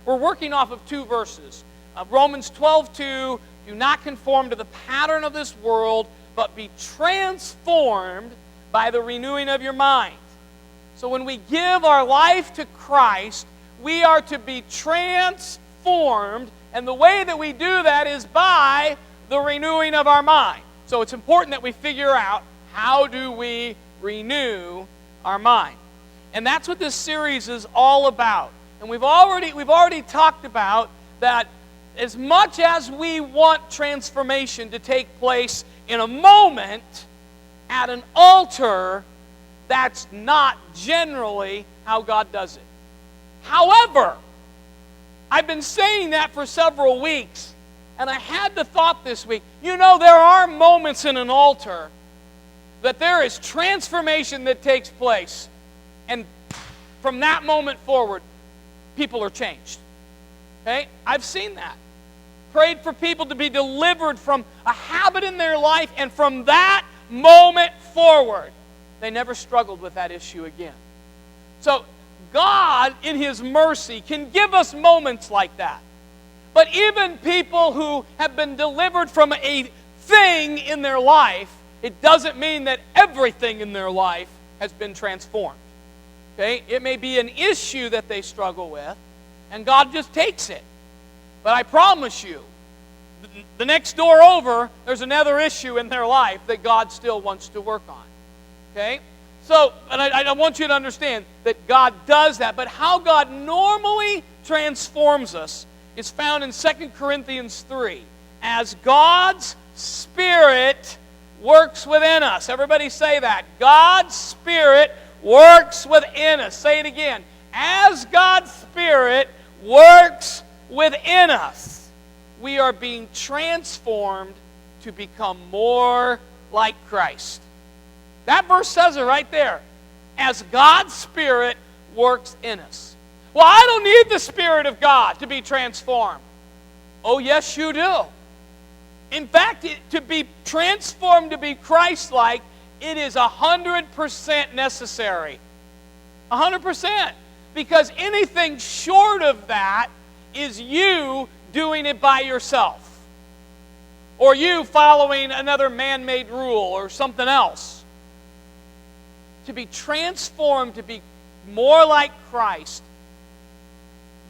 we're working off of two verses. Romans 12:2, do not conform to the pattern of this world, but be transformed by the renewing of your mind. So when we give our life to Christ, we are to be transformed, and the way that we do that is by the renewing of our mind. So it's important that we figure out, how do we renew our mind? And that's what this series is all about. And we've already talked about that as much as we want transformation to take place in a moment at an altar, that's not generally how God does it. However, I've been saying that for several weeks, and I had the thought this week, there are moments in an altar that there is transformation that takes place, and from that moment forward, people are changed. Okay? I've seen that. Prayed for people to be delivered from a habit in their life, and from that moment forward, they never struggled with that issue again. So God, in His mercy, can give us moments like that. But even people who have been delivered from a thing in their life, it doesn't mean that everything in their life has been transformed. Okay? It may be an issue that they struggle with, and God just takes it. But I promise you, the next door over, there's another issue in their life that God still wants to work on. Okay? So, and I want you to understand that God does that, but how God normally transforms us is found in 2 Corinthians 3. As God's Spirit works within us. Everybody say that. God's Spirit works within us. Say it again. As God's Spirit works within us, we are being transformed to become more like Christ. That verse says it right there. As God's Spirit works in us. Well, I don't need the Spirit of God to be transformed. Oh, yes, you do. In fact, to be transformed to be Christ-like, it is 100% necessary. 100%. Because anything short of that is you doing it by yourself. Or you following another man-made rule or something else. To be transformed, to be more like Christ,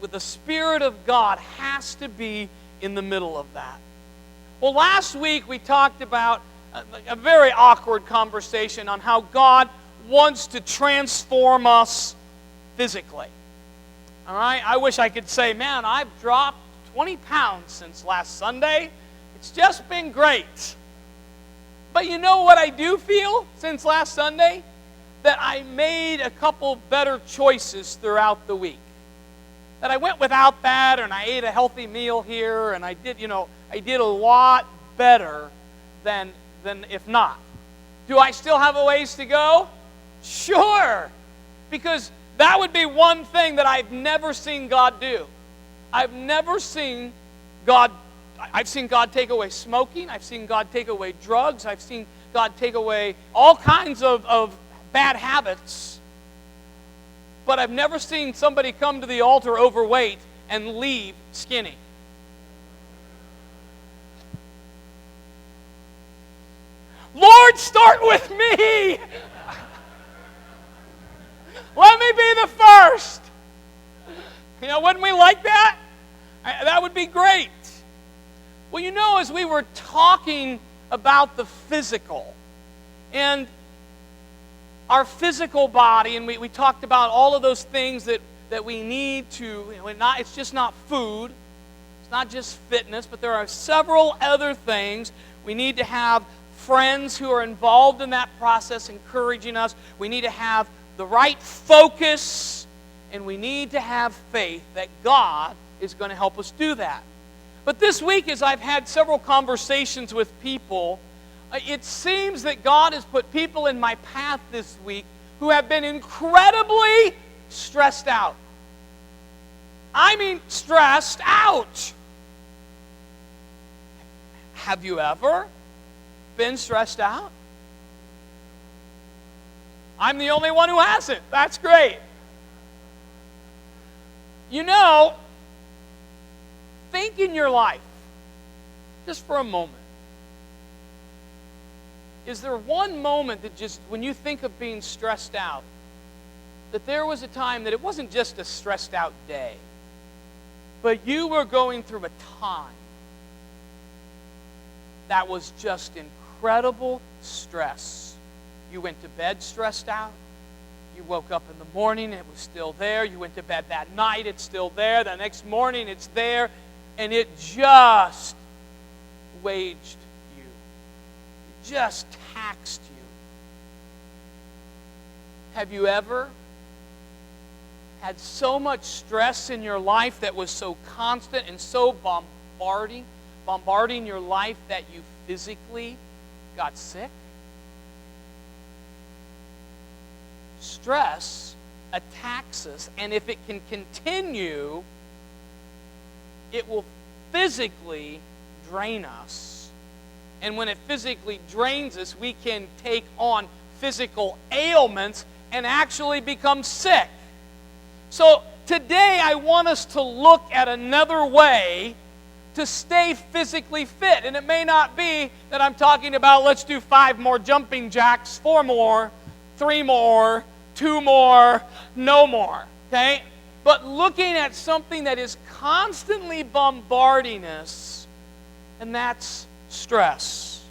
with the Spirit of God, has to be in the middle of that. Well, last week we talked about a very awkward conversation on how God wants to transform us physically. All right? I wish I could say, man, I've dropped 20 pounds since last Sunday. It's just been great. But you know what I do feel since last Sunday? That I made a couple better choices throughout the week. That I went without that, and I ate a healthy meal here, and I did a lot better than if not. Do I still have a ways to go? Sure. Because that would be one thing that I've never seen God do. I've seen God take away smoking. I've seen God take away drugs. I've seen God take away all kinds of bad habits. But I've never seen somebody come to the altar overweight and leave skinny. Lord, start with me. Let me be the first. Wouldn't we like that? That would be great. Well, as we were talking about the physical, and our physical body, and we talked about all of those things that we need to, it's just not food, it's not just fitness, but there are several other things. We need to have friends who are involved in that process encouraging us. We need to have the right focus, and we need to have faith that God is going to help us do that. But this week, as I've had several conversations with people, it seems that God has put people in my path this week who have been incredibly stressed out. I mean, stressed out. Have you ever been stressed out? I'm the only one who hasn't. That's great. think in your life, just for a moment, is there one moment that just, when you think of being stressed out, that there was a time that it wasn't just a stressed out day, but you were going through a time that was just incredible stress. You went to bed stressed out. You woke up in the morning, it was still there. You went to bed that night, it's still there. The next morning, it's there. And it just waged you. It just taxed you. Have you ever had so much stress in your life that was so constant and so bombarding your life that you physically got sick? Stress attacks us, and if it can continue, it will physically drain us. And when it physically drains us, we can take on physical ailments and actually become sick. So today I want us to look at another way to stay physically fit. And it may not be that I'm talking about let's do 5 more jumping jacks, 4 more, 3 more, 2 more, no more, okay? But looking at something that is constantly bombarding us, and that's stress.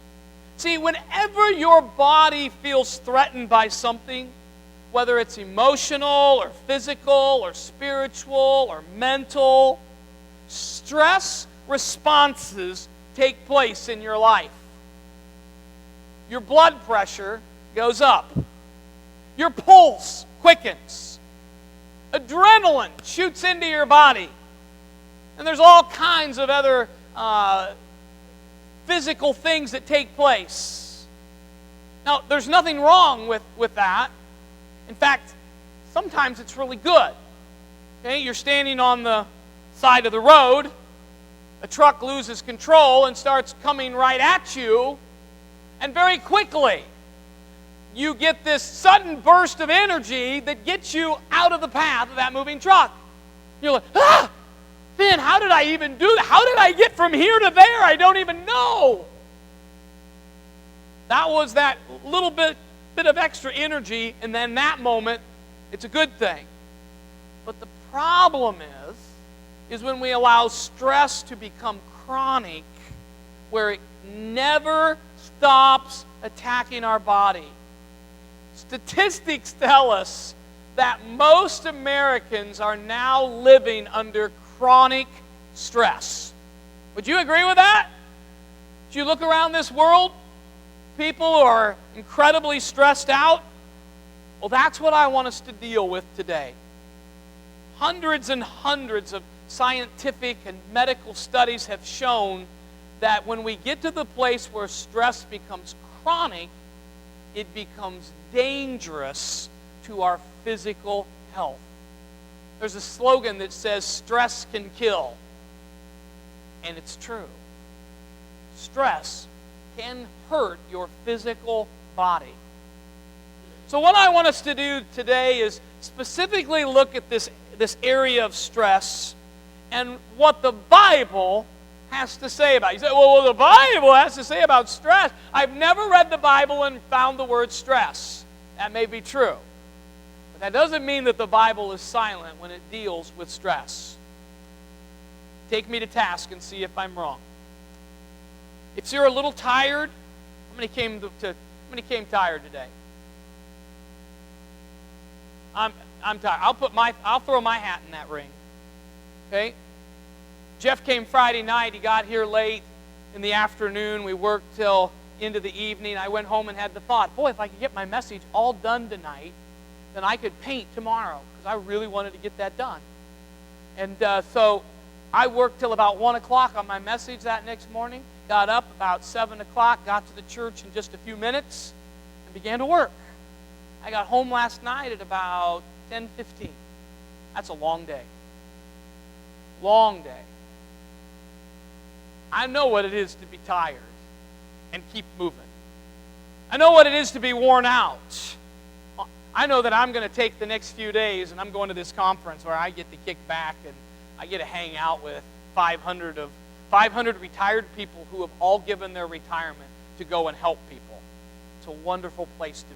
See, whenever your body feels threatened by something, whether it's emotional or physical or spiritual or mental, stress responses take place in your life. Your blood pressure goes up. Your pulse quickens. Adrenaline shoots into your body. And there's all kinds of other physical things that take place. Now, there's nothing wrong with that. In fact, sometimes it's really good. Okay, you're standing on the side of the road, a truck loses control and starts coming right at you, and very quickly, you get this sudden burst of energy that gets you out of the path of that moving truck. You're like, man, how did I even do that? How did I get from here to there? I don't even know. That was that little bit of extra energy, and then that moment, it's a good thing. But the problem is when we allow stress to become chronic, where it never stops attacking our body. Statistics tell us that most Americans are now living under chronic stress. Would you agree with that? As you look around this world, people are incredibly stressed out. Well, that's what I want us to deal with today. Hundreds and hundreds of scientific and medical studies have shown that when we get to the place where stress becomes chronic, it becomes dangerous to our physical health. There's a slogan that says, stress can kill. And it's true. Stress can hurt your physical body. So what I want us to do today is specifically look at this area of stress and what the Bible has to say about it. You say, well, the Bible has to say about stress. I've never read the Bible and found the word stress. That may be true. But that doesn't mean that the Bible is silent when it deals with stress. Take me to task and see if I'm wrong. If you're a little tired, how many came tired today? I'm tired. I'll throw my hat in that ring. Okay? Jeff came Friday night. He got here late in the afternoon. We worked till into the evening. I went home and had the thought, boy, if I could get my message all done tonight, then I could paint tomorrow, because I really wanted to get that done. And so I worked till about 1 o'clock on my message that next morning, got up about 7 o'clock, got to the church in just a few minutes, and began to work. I got home last night at about 10:15. That's a long day. Long day. I know what it is to be tired and keep moving. I know what it is to be worn out. I know that I'm going to take the next few days and I'm going to this conference where I get to kick back and I get to hang out with 500 retired people who have all given their retirement to go and help people. It's a wonderful place to be.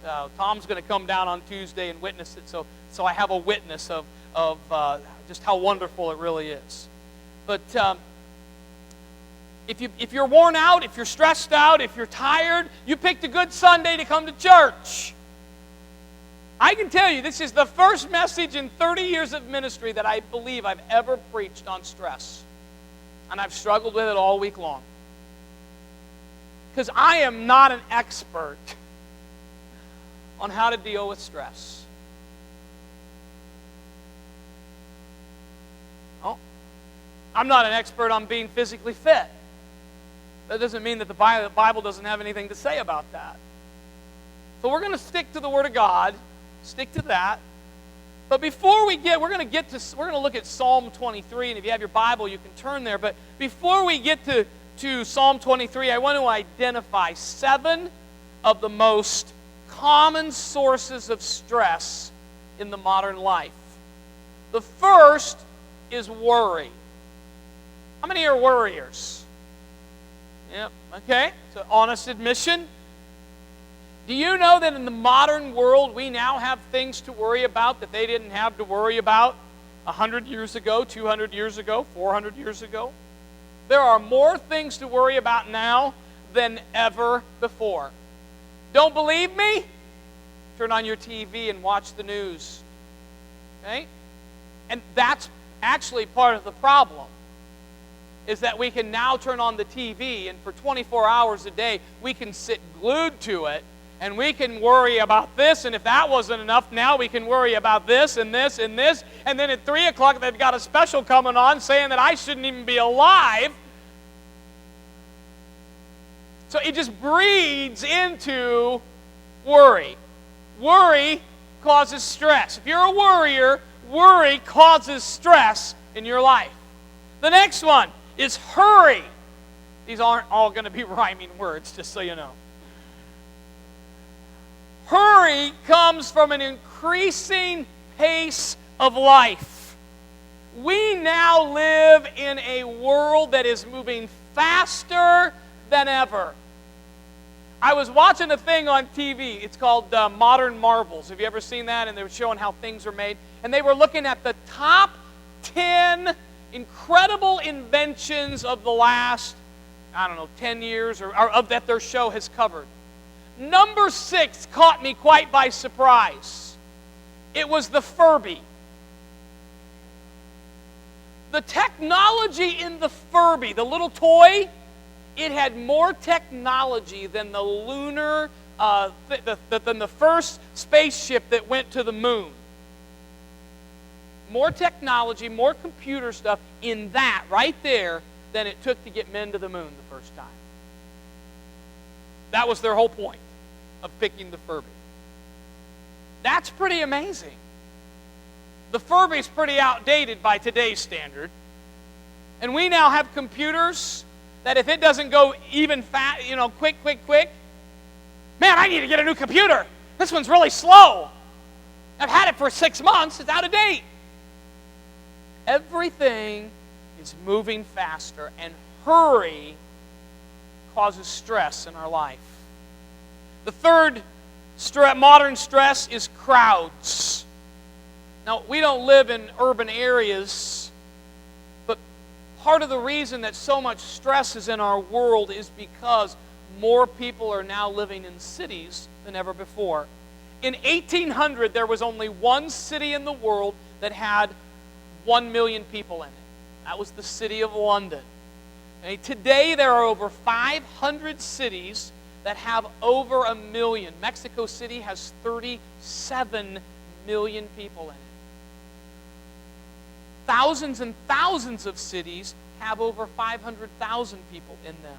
So Tom's going to come down on Tuesday and witness it. So I have a witness of just how wonderful it really is. But if you're worn out, if you're stressed out, if you're tired, you picked a good Sunday to come to church. I can tell you, this is the first message in 30 years of ministry that I believe I've ever preached on stress. And I've struggled with it all week long. Because I am not an expert on how to deal with stress. Oh, I'm not an expert on being physically fit. That doesn't mean that the Bible doesn't have anything to say about that. So we're going to stick to the Word of God, stick to that. But before we're going to look at Psalm 23, and if you have your Bible, you can turn there. But before we get to Psalm 23, I want to identify 7 of the most common sources of stress in the modern life. The first is worry. How many are worriers? Yep, okay, so honest admission. Do you know that in the modern world we now have things to worry about that they didn't have to worry about 100 years ago, 200 years ago, 400 years ago? There are more things to worry about now than ever before. Don't believe me? Turn on your TV and watch the news. Okay? And that's actually part of the problem, is that we can now turn on the TV, and for 24 hours a day, we can sit glued to it, and we can worry about this, and if that wasn't enough, now we can worry about this and this and this, and then at 3 o'clock they've got a special coming on saying that I shouldn't even be alive. So it just breeds into worry. Worry causes stress. If you're a worrier, worry causes stress in your life. The next one is hurry. These aren't all going to be rhyming words, just so you know. Hurry comes from an increasing pace of life. We now live in a world that is moving faster than ever. I was watching a thing on TV. It's called Modern Marvels. Have you ever seen that? And they were showing how things are made. And they were looking at the top 10 incredible inventions of the last, 10 years or of that their show has covered. Number 6 caught me quite by surprise. It was the Furby. The technology in the Furby, the little toy, it had more technology than the lunar, than the first spaceship that went to the moon. More technology, more computer stuff in that right there than it took to get men to the moon the first time. That was their whole point of picking the Furby. That's pretty amazing. The Furby's pretty outdated by today's standard. And we now have computers that if it doesn't go even fast, quick, man, I need to get a new computer. This one's really slow. I've had it for 6 months. It's out of date. Everything is moving faster, and hurry causes stress in our life. The third modern stress is crowds. Now, we don't live in urban areas, but part of the reason that so much stress is in our world is because more people are now living in cities than ever before. In 1800, there was only one city in the world that had 1 million people in it. That was the city of London. Okay, today, there are over 500 cities that have over 1 million. Mexico City has 37 million people in it. Thousands and thousands of cities have over 500,000 people in them.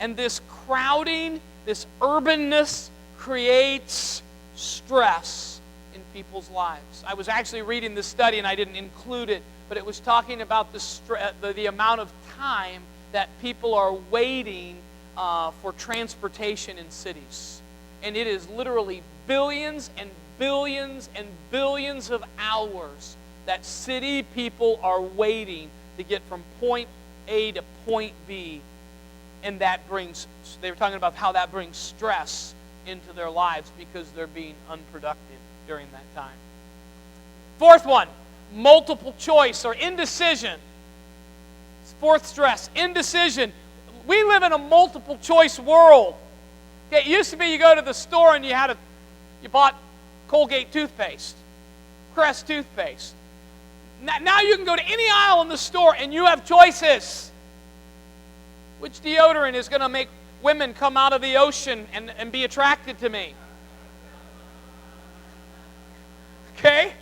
And this crowding, this urbanness creates stress in people's lives. I was actually reading this study, and I didn't include it, but it was talking about the amount of time that people are waiting for transportation in cities. And it is literally billions and billions and billions of hours that city people are waiting to get from point A to point B, and they were talking about how that brings stress into their lives because they're being unproductive during that time. Fourth one, multiple choice or indecision. Fourth stress, indecision. We live in a multiple choice world. Okay, it used to be you go to the store and you bought Colgate toothpaste, Crest toothpaste. Now you can go to any aisle in the store and you have choices. Which deodorant is going to make women come out of the ocean and be attracted to me? Okay?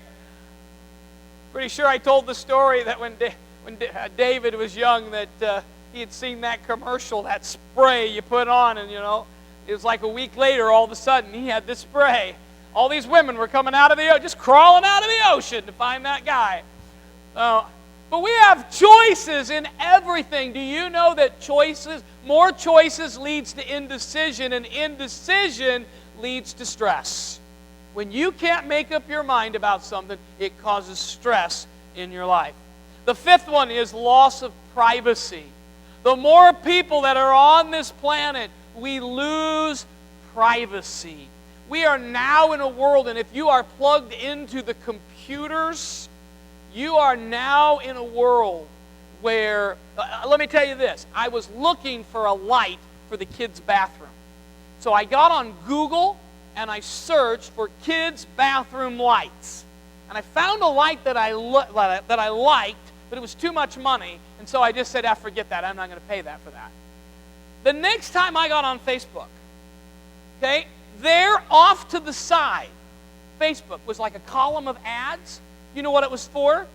Pretty sure I told the story that when David was young that he had seen that commercial, that spray you put on, and it was like a week later, all of a sudden, he had this spray. All these women were coming out of the ocean, just crawling out of the ocean to find that guy. But we have choices in everything. Do you know that more choices leads to indecision, and indecision leads to stress? When you can't make up your mind about something, it causes stress in your life. The fifth one is loss of privacy. The more people that are on this planet, we lose privacy. We are now in a world, and if you are plugged into the computers, you are now in a world where, let me tell you this, I was looking for a light for the kids' bathroom. So I got on Google and I searched for kids' bathroom lights. And I found a light that I liked, but it was too much money, and so I just said, forget that, I'm not going to pay that for that. The next time I got on Facebook, okay, there off to the side, Facebook was like a column of ads. You know what it was for?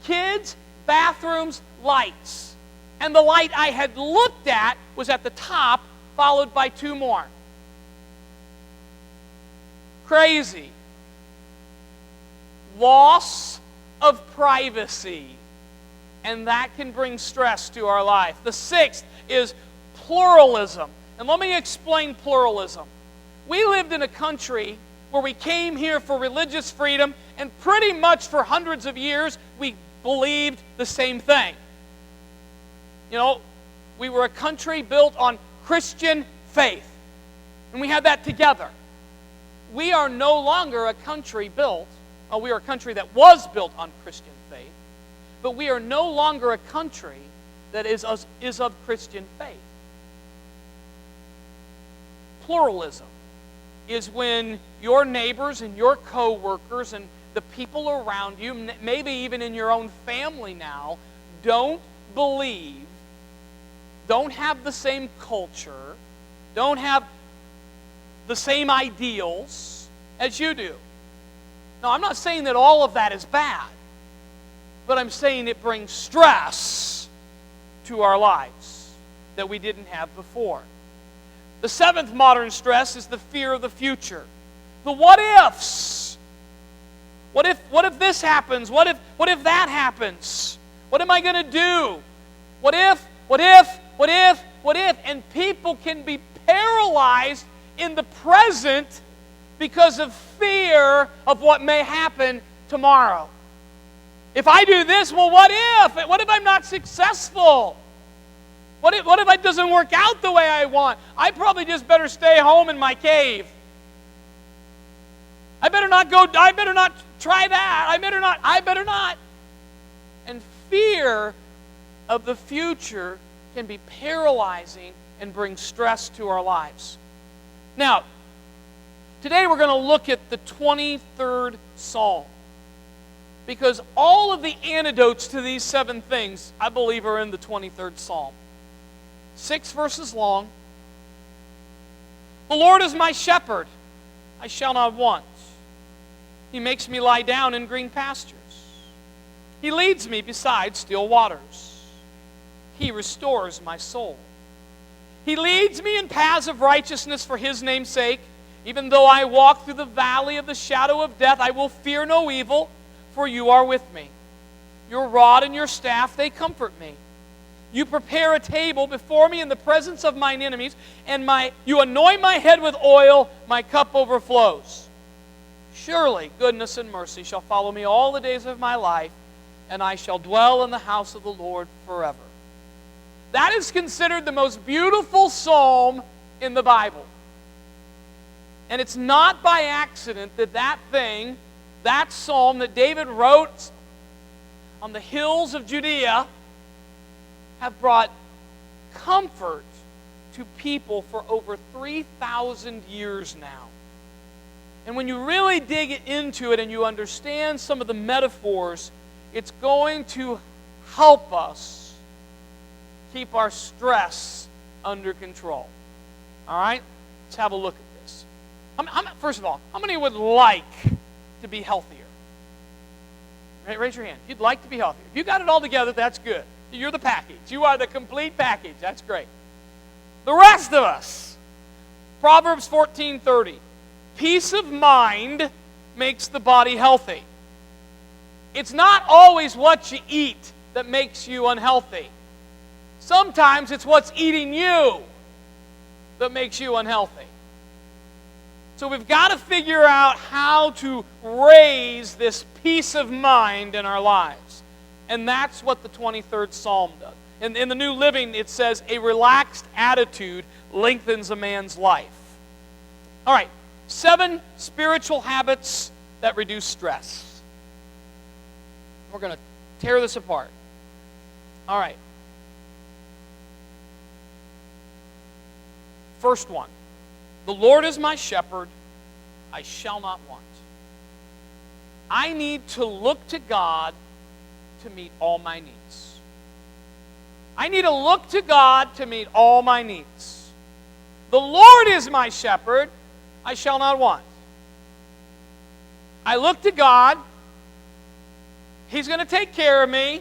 Kids' bathrooms lights. And the light I had looked at was at the top, followed by two more. Crazy. Loss of privacy. And that can bring stress to our life. The sixth is pluralism. And let me explain pluralism. We lived in a country where we came here for religious freedom, and pretty much for hundreds of years, we believed the same thing. We were a country built on Christian faith, and we had that together. We are no longer a country we are a country that was built on Christian faith, but we are no longer a country that is of Christian faith. Pluralism is when your neighbors and your co-workers and the people around you, maybe even in your own family now, don't believe, don't have the same culture, don't have the same ideals as you do. Now, I'm not saying that all of that is bad, but I'm saying it brings stress to our lives that we didn't have before. The seventh modern stress is the fear of the future. The what-ifs. What if this happens? What if that happens? What am I going to do? What if? And people can be paralyzed in the present because of fear of what may happen tomorrow. If I do this, well, what if? What if I'm not successful? What if it doesn't work out the way I want? I probably just better stay home in my cave. I better not try that. I better not. And fear of the future can be paralyzing and bring stress to our lives. Now, today we're going to look at the 23rd Psalm, because all of the antidotes to these 7 things, I believe, are in the 23rd Psalm. 6 verses long. The Lord is my shepherd, I shall not want. He makes me lie down in green pastures. He leads me beside still waters. He restores my soul. He leads me in paths of righteousness for His name's sake. Even though I walk through the valley of the shadow of death, I will fear no evil, for You are with me. Your rod and Your staff, they comfort me. You prepare a table before me in the presence of mine enemies, and You anoint my head with oil, my cup overflows. Surely goodness and mercy shall follow me all the days of my life, and I shall dwell in the house of the Lord forever. That is considered the most beautiful psalm in the Bible. And it's not by accident that that psalm that David wrote on the hills of Judea, have brought comfort to people for over 3,000 years now. And when you really dig into it and you understand some of the metaphors, it's going to help us keep our stress under control. All right? Let's have a look at this. First of all, how many would like to be healthier? Raise your hand. If you'd like to be healthier. If you got it all together, that's good. You're the package. You are the complete package. That's great. The rest of us. Proverbs 14:30. Peace of mind makes the body healthy. It's not always what you eat that makes you unhealthy. Sometimes it's what's eating you that makes you unhealthy. So we've got to figure out how to raise this peace of mind in our lives. And that's what the 23rd Psalm does. In the New Living, it says, a relaxed attitude lengthens a man's life. All right, 7 spiritual habits that reduce stress. We're going to tear this apart. All right. First one. The Lord is my shepherd, I shall not want. I need to look to God to meet all my needs. I need to look to God to meet all my needs. The Lord is my shepherd, I shall not want. I look to God, He's going to take care of me,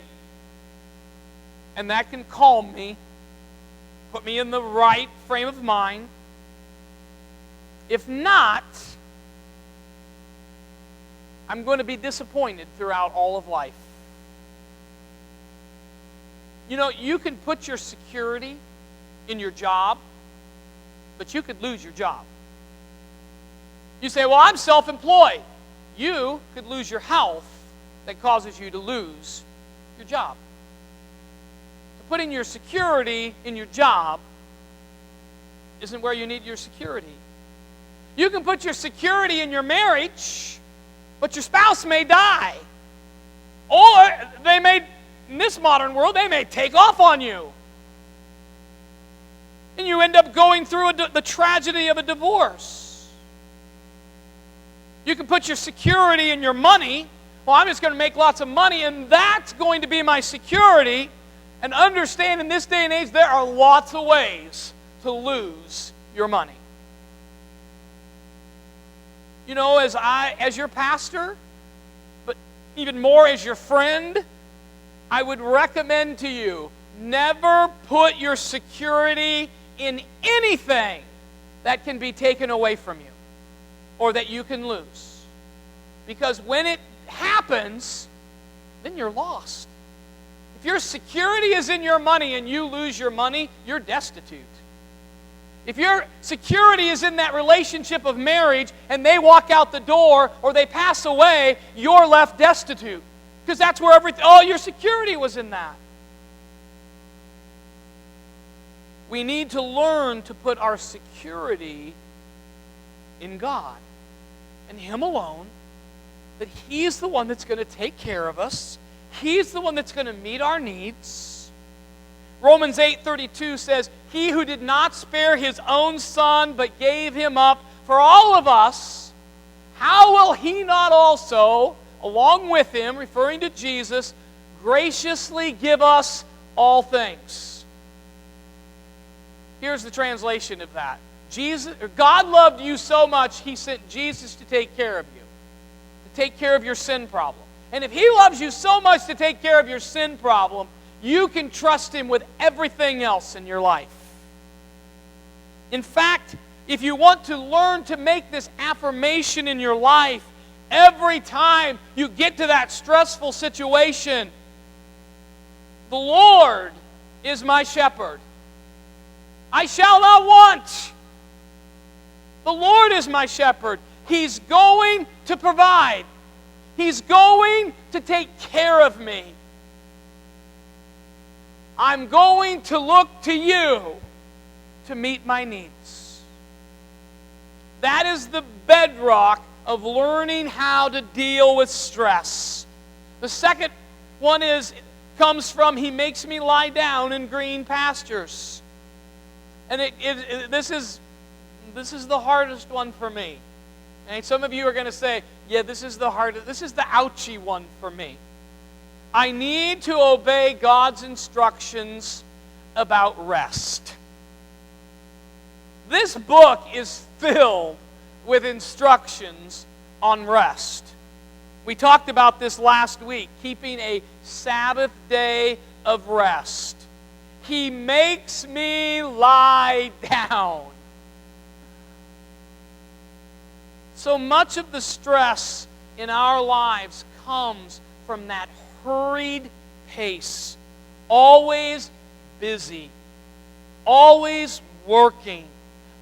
and that can calm me, put me in the right frame of mind. If not, I'm going to be disappointed throughout all of life. You know, you can put your security in your job, but you could lose your job. You say, well, I'm self-employed. You could lose your health that causes you to lose your job. So putting your security in your job isn't where you need your security. You can put your security in your marriage, but your spouse may die. Or they may, in this modern world, they may take off on you. And you end up going through the tragedy of a divorce. You can put your security in your money. Well, I'm just going to make lots of money, and that's going to be my security. And understand, in this day and age, there are lots of ways to lose your money. You know, as your pastor, but even more as your friend, I would recommend to you, never put your security in anything that can be taken away from you or that you can lose. Because when it happens, then you're lost. If your security is in your money and you lose your money, you're destitute. If your security is in that relationship of marriage and they walk out the door or they pass away, you're left destitute. Because that's where all your security was in that. We need to learn to put our security in God and Him alone, that He's the one that's going to take care of us. He's the one that's going to meet our needs. Romans 8:32 says, He who did not spare His own Son, but gave Him up for all of us, how will He not also, along with Him, referring to Jesus, graciously give us all things? Here's the translation of that. God loved you so much, He sent Jesus to take care of you, to take care of your sin problem. And if He loves you so much to take care of your sin problem, you can trust Him with everything else in your life. In fact, if you want to learn to make this affirmation in your life, every time you get to that stressful situation, the Lord is my shepherd. I shall not want. The Lord is my shepherd. He's going to provide. He's going to take care of me. I'm going to look to you to meet my needs. That is the bedrock of learning how to deal with stress. The second one comes from He makes me lie down in green pastures. And this is the hardest one for me. And some of you are going to say, yeah, this is the ouchy one for me. I need to obey God's instructions about rest. This book is filled with instructions on rest. We talked about this last week, keeping a Sabbath day of rest. He makes me lie down. So much of the stress in our lives comes from that hurried pace, always busy, always working,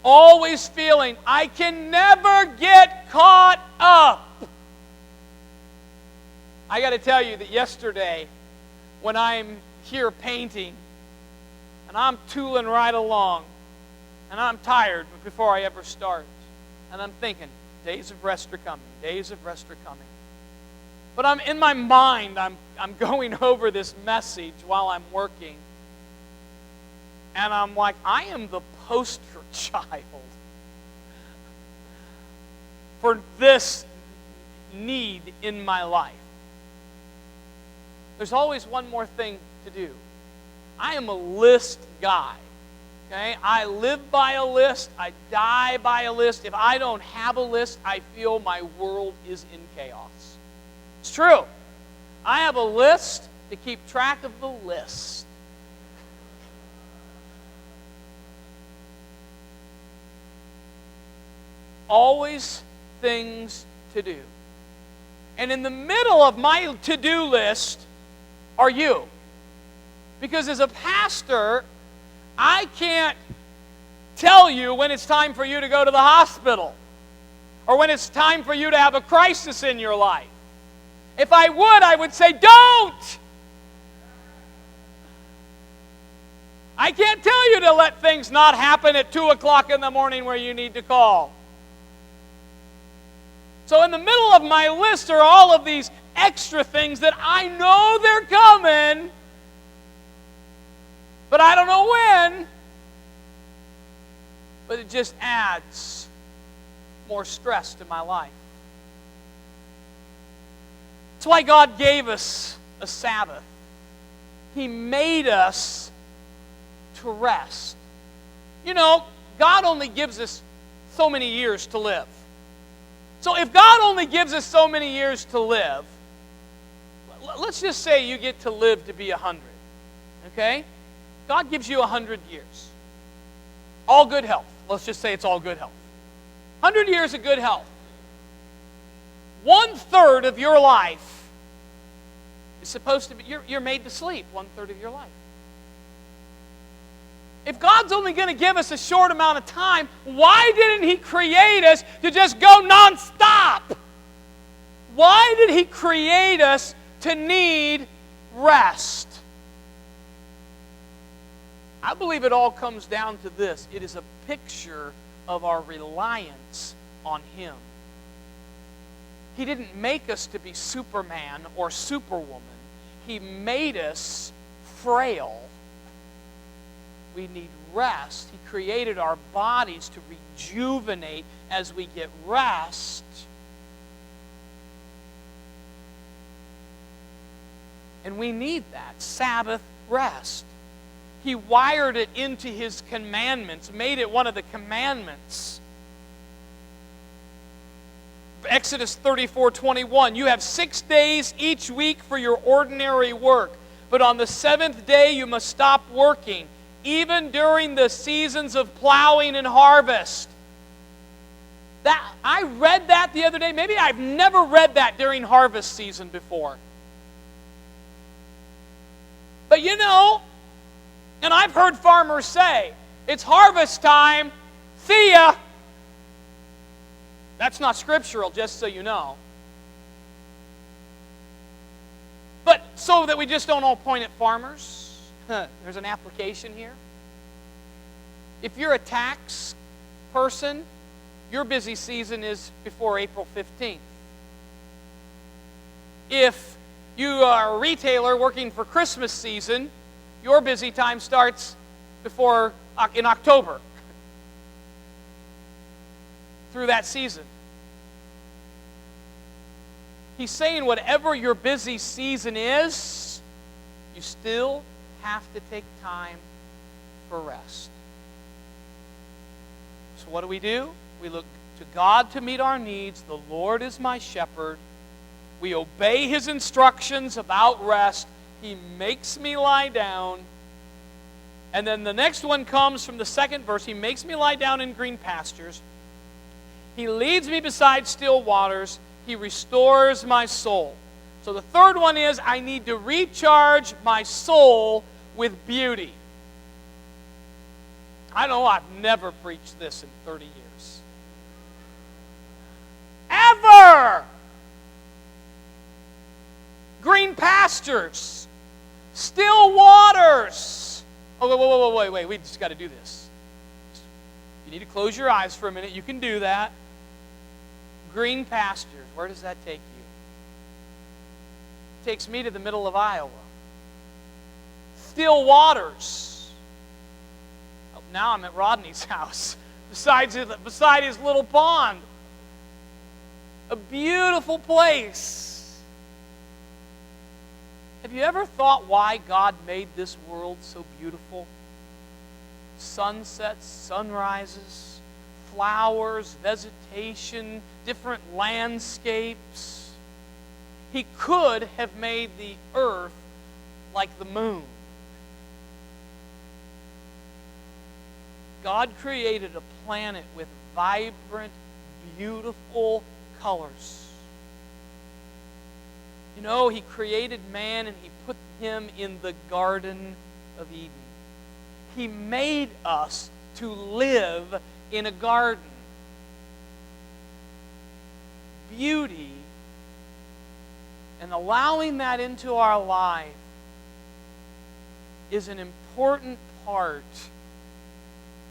always feeling I can never get caught up. I got to tell you that yesterday, when I'm here painting, and I'm tooling right along, and I'm tired before I ever start, and I'm thinking, days of rest are coming, days of rest are coming. But I'm in my mind, I'm going over this message while I'm working. And I'm like, I am the poster child for this need in my life. There's always one more thing to do. I am a list guy. Okay? I live by a list. I die by a list. If I don't have a list, I feel my world is in chaos. It's true. I have a list to keep track of the list. Always things to do. And in the middle of my to-do list are you. Because as a pastor, I can't tell you when it's time for you to go to the hospital or when it's time for you to have a crisis in your life. If I would say, don't! I can't tell you to let things not happen at 2 o'clock in the morning where you need to call. So in the middle of my list are all of these extra things that I know they're coming, but I don't know when. But it just adds more stress to my life. That's why God gave us a Sabbath. He made us to rest. You know, God only gives us so many years to live. So if God only gives us so many years to live, let's just say you get to live to be 100. Okay? God gives you 100 years. All good health. Let's just say it's all good health. 100 years of good health. 1/3 of your life is supposed to be, you're made to sleep 1/3 of your life. If God's only going to give us a short amount of time, why didn't He create us to just go nonstop? Why did He create us to need rest? I believe it all comes down to this. It is a picture of our reliance on Him. He didn't make us to be Superman or Superwoman. He made us frail. We need rest. He created our bodies to rejuvenate as we get rest. And we need that Sabbath rest. He wired it into His commandments, made it one of the commandments. Exodus 34:21, you have 6 days each week for your ordinary work, but on the 7th day you must stop working, even during the seasons of plowing and harvest. I read that the other day. Maybe I've never read that during harvest season before. But you know, and I've heard farmers say, it's harvest time, see ya. That's not scriptural, just so you know. But so that we just don't all point at farmers, there's an application here. If you're a tax person, your busy season is before April 15th. If you are a retailer working for Christmas season, your busy time starts in October through that season. He's saying whatever your busy season is, you still have to take time for rest. So what do? We look to God to meet our needs. The Lord is my shepherd. We obey His instructions about rest. He makes me lie down. And then the next one comes from the second verse. He makes me lie down in green pastures. He leads me beside still waters. He restores my soul. So the third one is I need to recharge my soul with beauty. I know I've never preached this in 30 years. Ever! Green pastures. Still waters. Oh, wait. We just got to do this. You need to close your eyes for a minute. You can do that. Green pastures. Where does that take you? It takes me to the middle of Iowa. Still waters. Oh, now I'm at Rodney's house, beside his little pond. A beautiful place. Have you ever thought why God made this world so beautiful? Sunsets, sunrises, flowers, vegetation, different landscapes. He could have made the earth like the moon. God created a planet with vibrant, beautiful colors. You know, He created man and He put him in the Garden of Eden. He made us to live in a garden. Beauty and allowing that into our life is an important part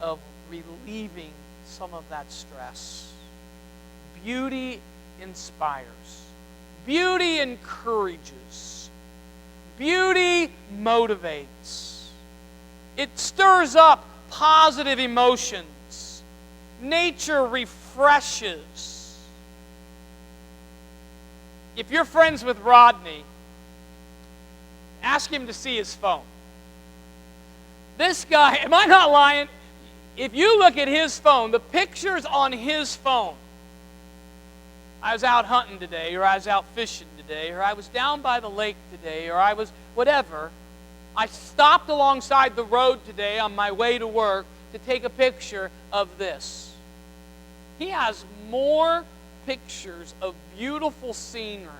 of relieving some of that stress. Beauty inspires. Beauty encourages. Beauty motivates. It stirs up positive emotions. Nature refreshes. If you're friends with Rodney, ask him to see his phone. This guy, am I not lying? If you look at his phone, the pictures on his phone, I was out hunting today, or I was out fishing today, or I was down by the lake today, or I was whatever. I stopped alongside the road today on my way to work to take a picture of this. He has more pictures of beautiful scenery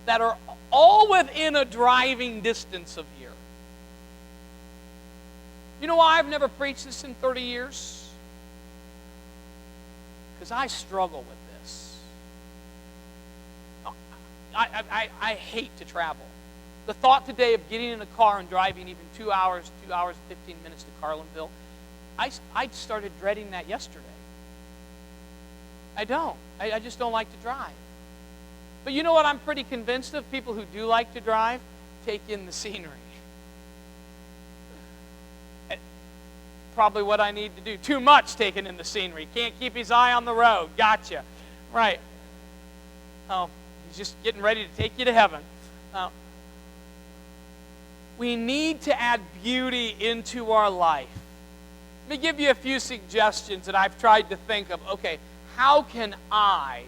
that are all within a driving distance of here. You know why I've never preached this in 30 years? Because I struggle with this. I hate to travel. The thought today of getting in a car and driving even 2 hours, 15 minutes to Carlinville, I started dreading that yesterday. I don't. I just don't like to drive. But you know what I'm pretty convinced of? People who do like to drive take in the scenery. Probably what I need to do. Too much taking in the scenery. Can't keep his eye on the road. Gotcha. Right. Oh, he's just getting ready to take you to heaven. We need to add beauty into our life. Let me give you a few suggestions that I've tried to think of. Okay, how can I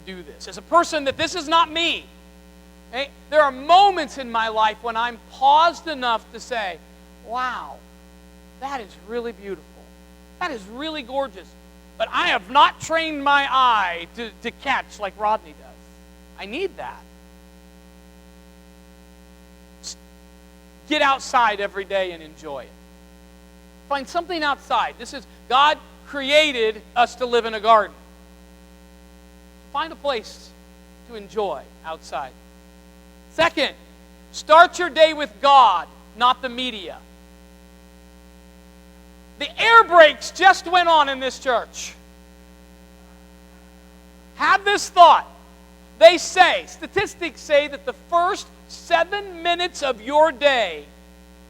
do this? As a person that this is not me. Okay? There are moments in my life when I'm paused enough to say, wow, that is really beautiful. That is really gorgeous. But I have not trained my eye to catch like Rodney does. I need that. Get outside every day and enjoy it. Find something outside. God created us to live in a garden. find a place to enjoy outside. Second, start your day with God, not the media. The air brakes just went on in this church. Have this thought. They say, statistics say that the first 7 minutes of your day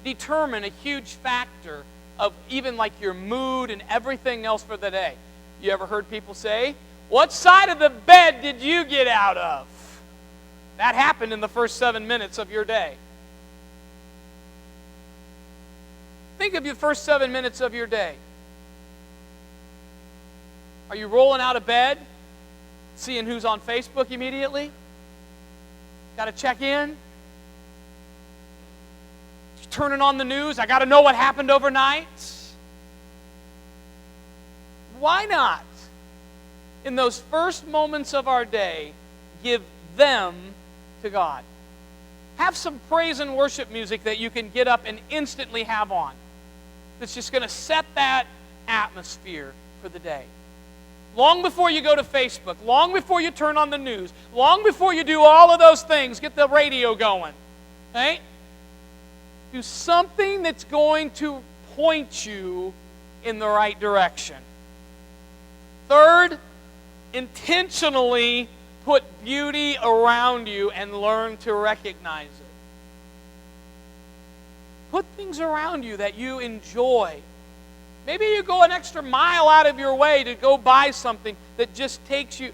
determine a huge factor of even like your mood and everything else for the day. You ever heard people say, what side of the bed did you get out of? That happened in the first 7 minutes of your day. Think of your first 7 minutes of your day. Are you rolling out of bed, seeing who's on Facebook immediately? Got to check in? Turning on the news, I got to know what happened overnight? Why not, in those first moments of our day, give them to God? Have some praise and worship music that you can get up and instantly have on. That's just going to set that atmosphere for the day. Long before you go to Facebook, long before you turn on the news, long before you do all of those things, get the radio going. Right? Do something that's going to point you in the right direction. Third, intentionally put beauty around you and learn to recognize it. Put things around you that you enjoy. Maybe you go an extra mile out of your way to go buy something that just takes you,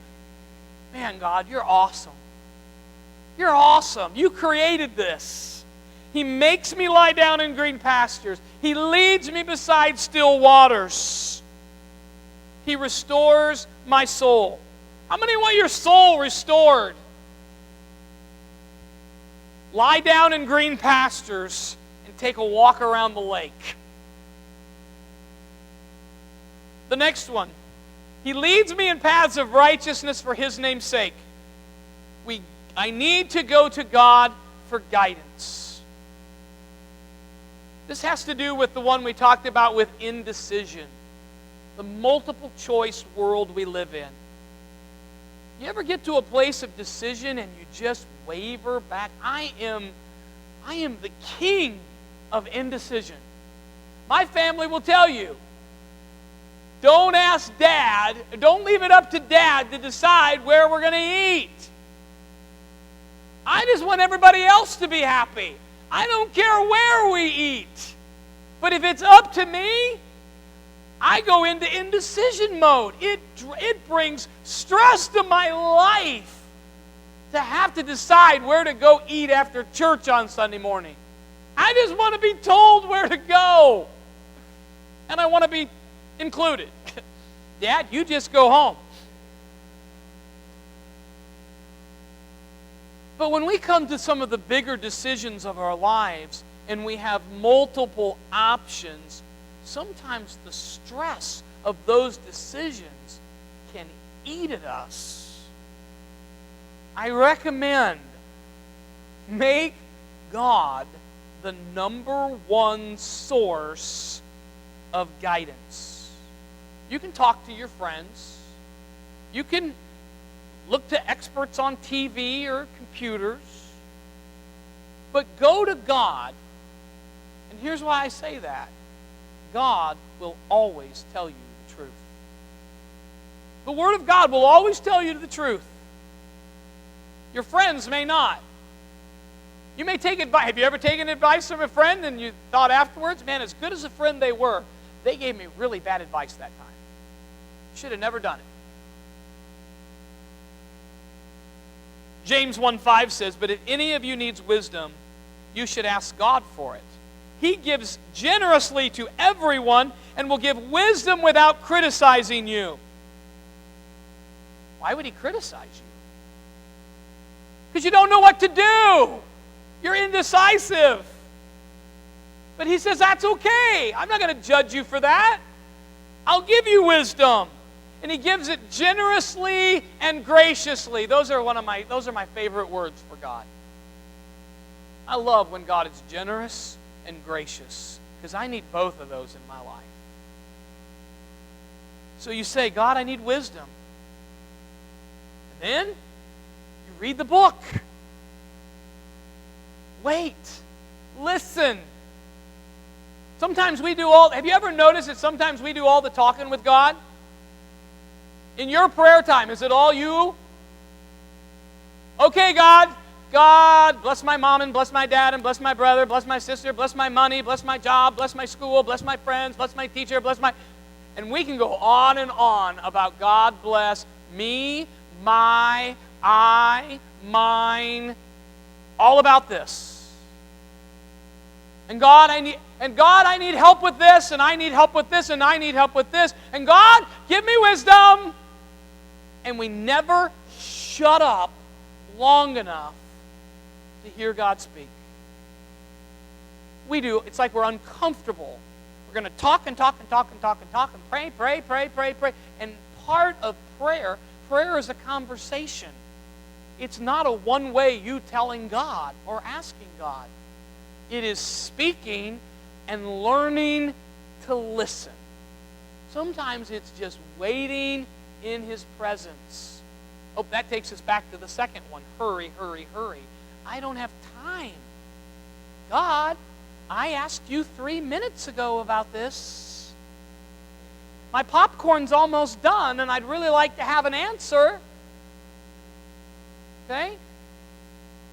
man, God, you're awesome. You're awesome. You created this. He makes me lie down in green pastures. He leads me beside still waters. He restores my soul. How many want your soul restored? Lie down in green pastures and take a walk around the lake. The next one. He leads me in paths of righteousness for His name's sake. I need to go to God for guidance. This has to do with the one we talked about with indecision. The multiple choice world we live in. You ever get to a place of decision and you just waver back? I am the king of indecision. My family will tell you, don't ask Dad, don't leave it up to Dad to decide where we're going to eat. I just want everybody else to be happy. I don't care where we eat. But if it's up to me, I go into indecision mode. It brings stress to my life to have to decide where to go eat after church on Sunday morning. I just want to be told where to go. And I want to be included. Dad, you just go home. But when we come to some of the bigger decisions of our lives and we have multiple options, sometimes the stress of those decisions can eat at us. I recommend make God the number one source of guidance. You can talk to your friends. You can look to experts on TV or computers. But go to God. And here's why I say that. God will always tell you the truth. The Word of God will always tell you the truth. Your friends may not. You may take advice. Have you ever taken advice from a friend and you thought afterwards, man, as good as a friend they were, they gave me really bad advice that time. Should have never done it. James 1:5 says, but if any of you needs wisdom, you should ask God for it. He gives generously to everyone and will give wisdom without criticizing you. Why would He criticize you? Because you don't know what to do. You're indecisive. But He says, that's okay. I'm not going to judge you for that. I'll give you wisdom. And He gives it generously and graciously. Those are my favorite words for God. I love when God is generous and gracious, because I need both of those in my life. So you say, God, I need wisdom. Then you read the book. Wait. Listen. Sometimes we do all, have you ever noticed that sometimes we do all the talking with God? In your prayer time, is it all you? Okay, God, bless my mom and bless my dad and bless my brother, bless my sister, bless my money, bless my job, bless my school, bless my friends, bless my teacher, bless my... And we can go on and on about God bless me, my, I, mine, all about this. And God, I need help with this, and I need help with this, and I need help with this. And God, give me wisdom. And we never shut up long enough to hear God speak. We do. It's like we're uncomfortable. We're going to talk and talk and talk and talk and talk and pray. And part of prayer is a conversation. It's not a one-way you telling God or asking God. It is speaking and learning to listen. Sometimes it's just waiting in His presence. Oh, that takes us back to the second one. Hurry, hurry, hurry. I don't have time. God, I asked you 3 minutes ago about this. My popcorn's almost done, and I'd really like to have an answer. Okay?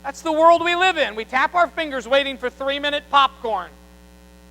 That's the world we live in. We tap our fingers waiting for 3-minute popcorn.